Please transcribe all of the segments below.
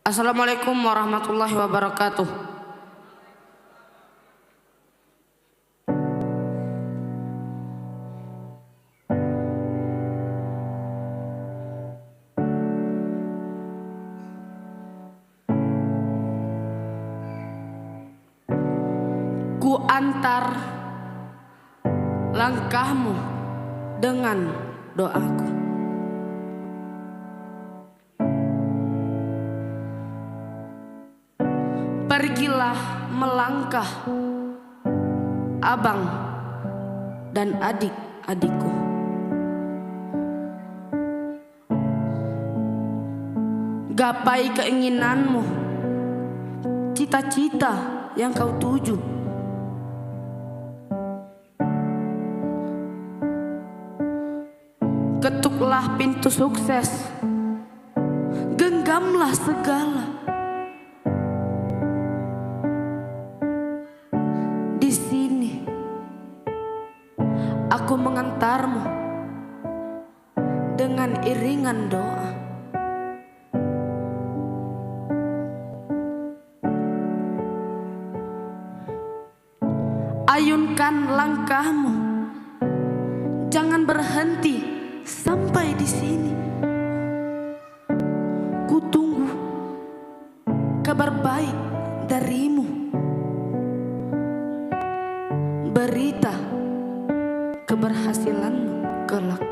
Assalamualaikum warahmatullahi wabarakatuh. Ku antar langkahmu dengan doaku. Pergilah melangkah, abang dan adik-adikku. Gapai keinginanmu, cita-cita yang kau tuju. Ketuklah pintu sukses, genggamlah segala. Di sini aku mengantarmu dengan iringan doa. Ayunkan langkahmu, jangan berhenti sampai di sini. Ku tunggu kabar baik darimu, berita keberhasilanmu kelak.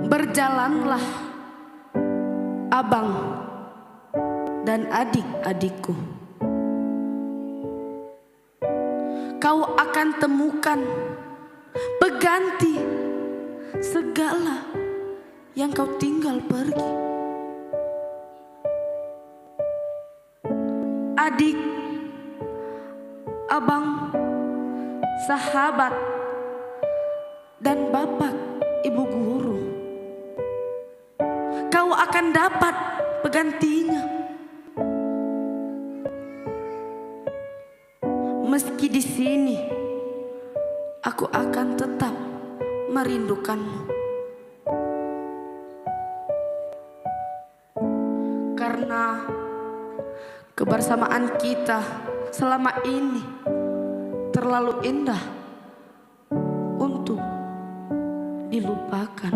Berjalanlah abang dan adik-adikku. Kau akan temukan pengganti segala yang kau tinggal pergi. Adik, abang, sahabat, dan bapak ibu guru, kau akan dapat penggantinya. Meski di sini aku akan tetap merindukanmu, karena kebersamaan kita selama ini terlalu indah untuk dilupakan.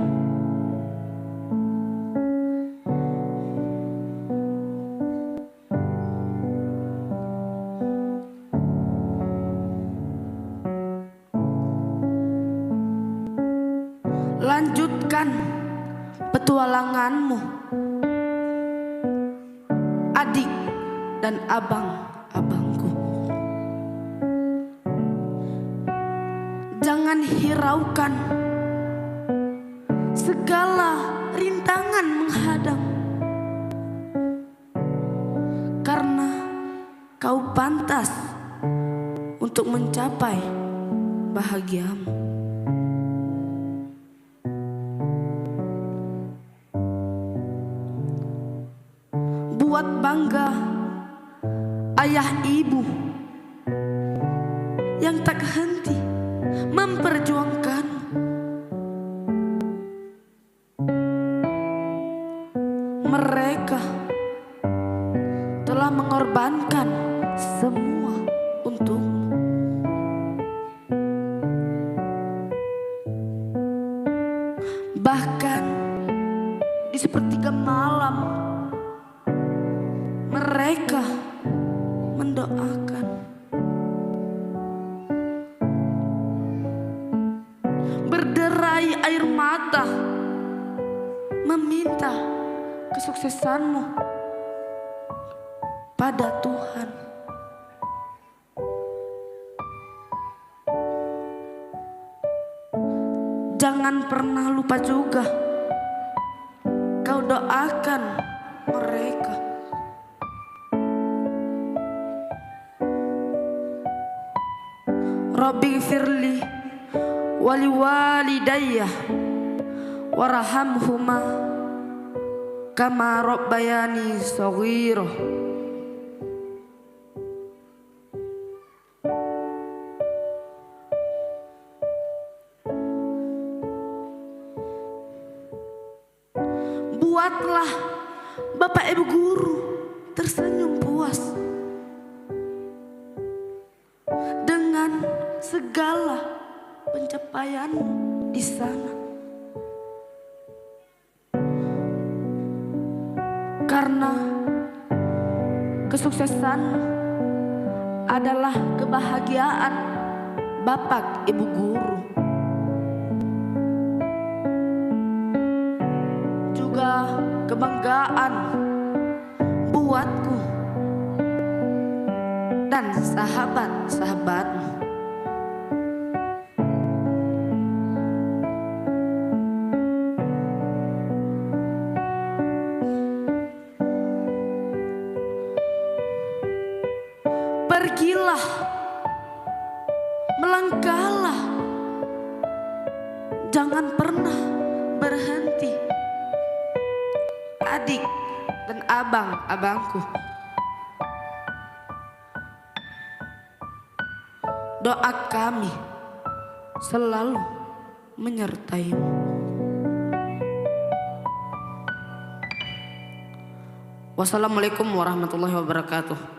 Lanjutkan petualanganmu, adik dan abang-abangku. Jangan hiraukan segala rintangan menghadang, karena kau pantas untuk mencapai bahagiamu. Buat bangga ayah ibu yang tak henti memperjuangkan. Mereka telah mengorbankan semua untukmu. Bahkan di sepertiga malam mereka mendoakan. Berderai air mata meminta kesuksesanmu pada Tuhan. Jangan pernah lupa juga kau doakan mereka. Rabbi firli wali walidayya warhamhuma kama rabbayani shaghira. Buatlah Bapak Ibu guru tersenyum puas dengan segala pencapaianmu di sana. Karena kesuksesan adalah kebahagiaan Bapak Ibu guru. Juga kebanggaan buatku dan sahabat-sahabatmu. Pergilah, melangkahlah, jangan pernah berhenti. Adik dan abang-abangku, doa kami selalu menyertaimu. Wassalamualaikum warahmatullahi wabarakatuh.